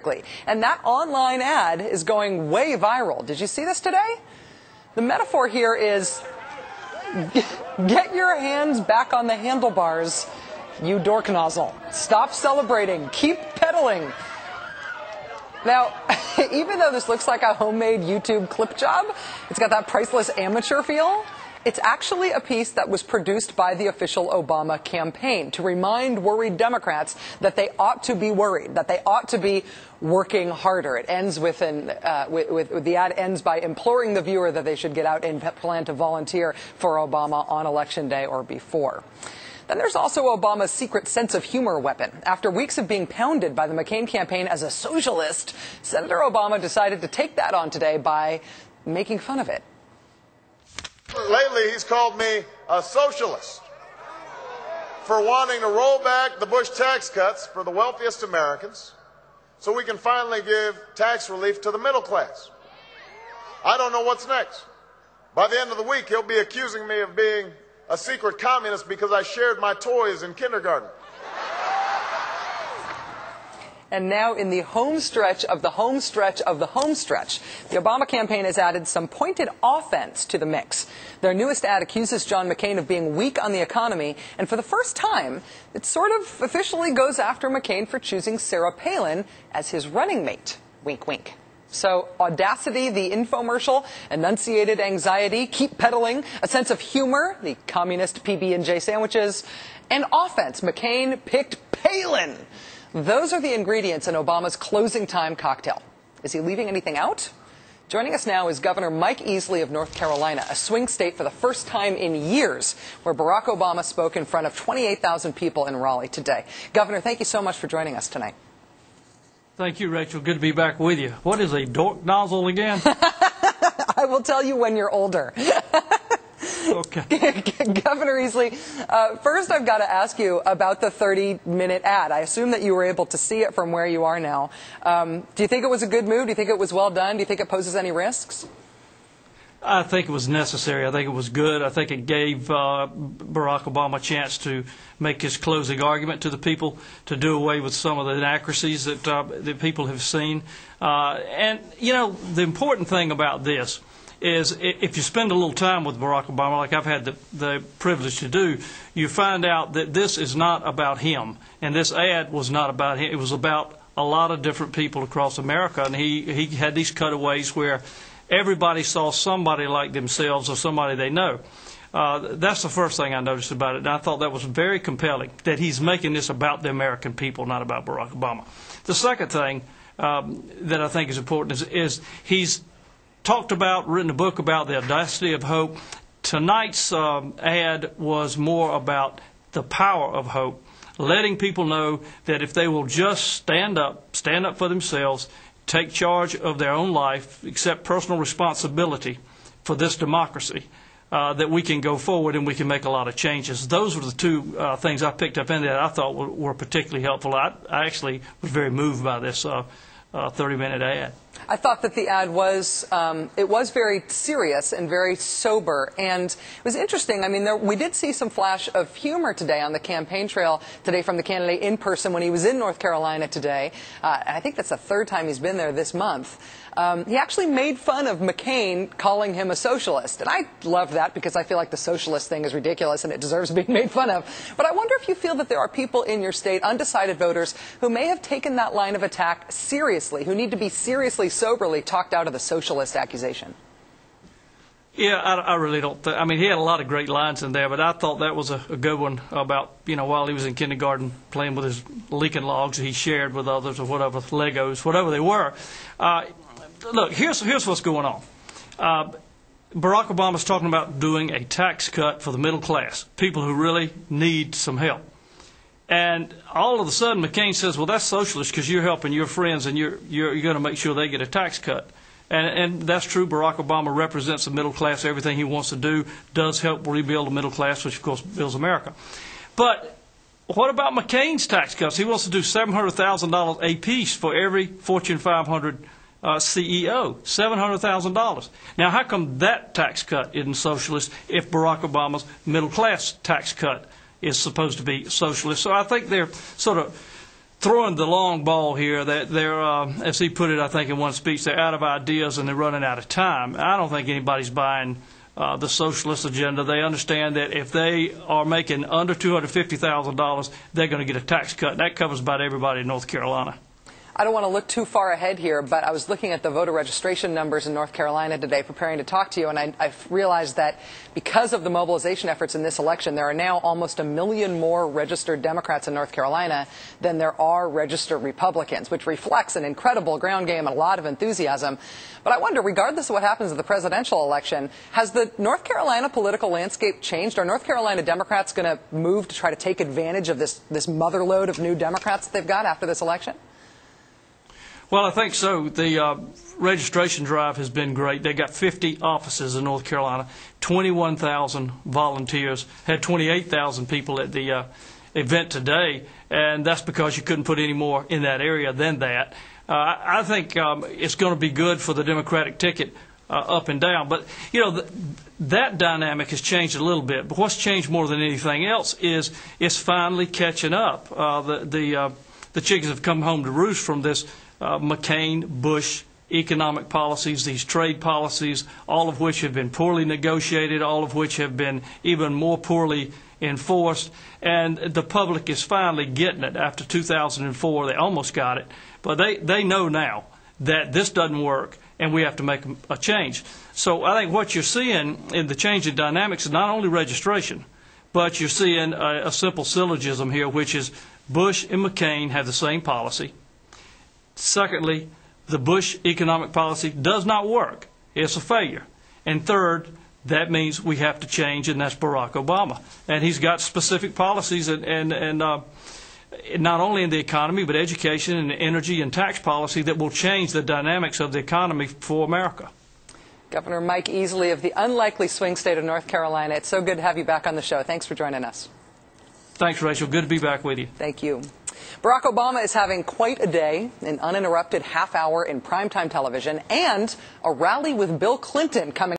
perfectly. And that online ad is going way viral. Did you see this today? The metaphor here is, get your hands back on the handlebars, you dork nozzle. Stop celebrating. Keep pedaling. Now, even though this looks like a homemade YouTube clip job, it's got that priceless amateur feel. It's actually a piece that was produced by the official Obama campaign to remind worried Democrats that they ought to be worried, that they ought to be working harder. It ends with the ad ends by imploring the viewer that they should get out and plan to volunteer for Obama on Election Day or before. Then there's also Obama's secret sense of humor weapon. After weeks of being pounded by the McCain campaign as a socialist, Senator Obama decided to take that on today by making fun of it. Lately, he's called me a socialist for wanting to roll back the Bush tax cuts for the wealthiest Americans so we can finally give tax relief to the middle class. I don't know what's next. By the end of the week, he'll be accusing me of being a secret communist because I shared my toys in kindergarten. And now in the home stretch of the home stretch of the home stretch, the Obama campaign has added some pointed offense to the mix. Their newest ad accuses John McCain of being weak on the economy, and for the first time, it sort of officially goes after McCain for choosing Sarah Palin as his running mate. Wink, wink. So audacity, the infomercial, enunciated anxiety, keep pedaling, a sense of humor, the communist PB&J sandwiches, and offense. McCain picked Palin. Those are the ingredients in Obama's closing time cocktail. Is he leaving anything out? Joining us now is Governor Mike Easley of North Carolina, a swing state for the first time in years, where Barack Obama spoke in front of 28,000 people in Raleigh today. Governor, thank you so much for joining us tonight. Thank you, Rachel. Good to be back with you. What is a dork nozzle again? I will tell you when you're older. Okay. Governor Easley, first I've got to ask you about the 30-minute ad. I assume that you were able to see it from where you are now. Do you think it was a good move? Do you think it was well done? Do you think it poses any risks? I think it was necessary. I think it was good. I think it gave Barack Obama a chance to make his closing argument to the people, to do away with some of the inaccuracies that people have seen. And, you know, the important thing about this is if you spend a little time with Barack Obama, like I've had the privilege to do, you find out that this is not about him. And this ad was not about him. It was about a lot of different people across America. And he had these cutaways where everybody saw somebody like themselves or somebody they know. That's the first thing I noticed about it. And I thought that was very compelling, that he's making this about the American people, not about Barack Obama. The second thing that I think is important is he's talked about, written a book about the audacity of hope. Tonight's ad was more about the power of hope, letting people know that if they will just stand up for themselves, take charge of their own life, accept personal responsibility for this democracy, that we can go forward and we can make a lot of changes. Those were the two things I picked up in that I thought were particularly helpful. I actually was very moved by this 30-minute ad. I thought that the ad was, it was very serious and very sober, and it was interesting. I mean, we did see some flash of humor today on the campaign trail today from the candidate in person when he was in North Carolina today. I think that's the third time he's been there this month. He actually made fun of McCain, calling him a socialist. And I love that because I feel like the socialist thing is ridiculous and it deserves being made fun of. But I wonder if you feel that there are people in your state, undecided voters, who may have taken that line of attack seriously, who need to be seriously, soberly talked out of the socialist accusation. Yeah, I really don't think. I mean, he had a lot of great lines in there, but I thought that was a good one about, you know, while he was in kindergarten playing with his Lincoln logs he shared with others or whatever, Legos, whatever they were. Look, here's what's going on. Barack Obama's talking about doing a tax cut for the middle class, people who really need some help. And all of a sudden, McCain says, well, that's socialist because you're helping your friends and you're going to make sure they get a tax cut. And that's true. Barack Obama represents the middle class. Everything he wants to do does help rebuild the middle class, which, of course, builds America. But what about McCain's tax cuts? He wants to do $700,000 apiece for every Fortune 500 CEO, $700,000. Now, how come that tax cut isn't socialist if Barack Obama's middle class tax cut is supposed to be socialist? So I think they're sort of throwing the long ball here, that they're, as he put it, I think in one speech, they're out of ideas and they're running out of time. I don't think anybody's buying the socialist agenda. They understand that if they are making under $250,000, they're going to get a tax cut. That covers about everybody in North Carolina. I don't want to look too far ahead here, but I was looking at the voter registration numbers in North Carolina today preparing to talk to you, and I realized that because of the mobilization efforts in this election, there are now almost 1 million more registered Democrats in North Carolina than there are registered Republicans, which reflects an incredible ground game and a lot of enthusiasm. But I wonder, regardless of what happens in the presidential election, has the North Carolina political landscape changed? Are North Carolina Democrats going to move to try to take advantage of this motherlode of new Democrats that they've got after this election? Well, I think so. The registration drive has been great. They got 50 offices in North Carolina, 21,000 volunteers, had 28,000 people at the event today, and that's because you couldn't put any more in that area than that. I think it's going to be good for the Democratic ticket up and down. But, you know, that dynamic has changed a little bit. But what's changed more than anything else is it's finally catching up. The chickens have come home to roost from this McCain, Bush economic policies, these trade policies, all of which have been poorly negotiated, all of which have been even more poorly enforced. And the public is finally getting it. After 2004, they almost got it. But they know now that this doesn't work and we have to make a change. So I think what you're seeing in the change in dynamics is not only registration, but you're seeing a simple syllogism here, which is Bush and McCain have the same policy. Secondly, the Bush economic policy does not work. It's a failure. And third, that means we have to change, and that's Barack Obama. And he's got specific policies, and not only in the economy, but education and energy and tax policy that will change the dynamics of the economy for America. Governor Mike Easley of the unlikely swing state of North Carolina, it's so good to have you back on the show. Thanks for joining us. Thanks, Rachel. Good to be back with you. Thank you. Barack Obama is having quite a day, an uninterrupted half hour in primetime television, and a rally with Bill Clinton coming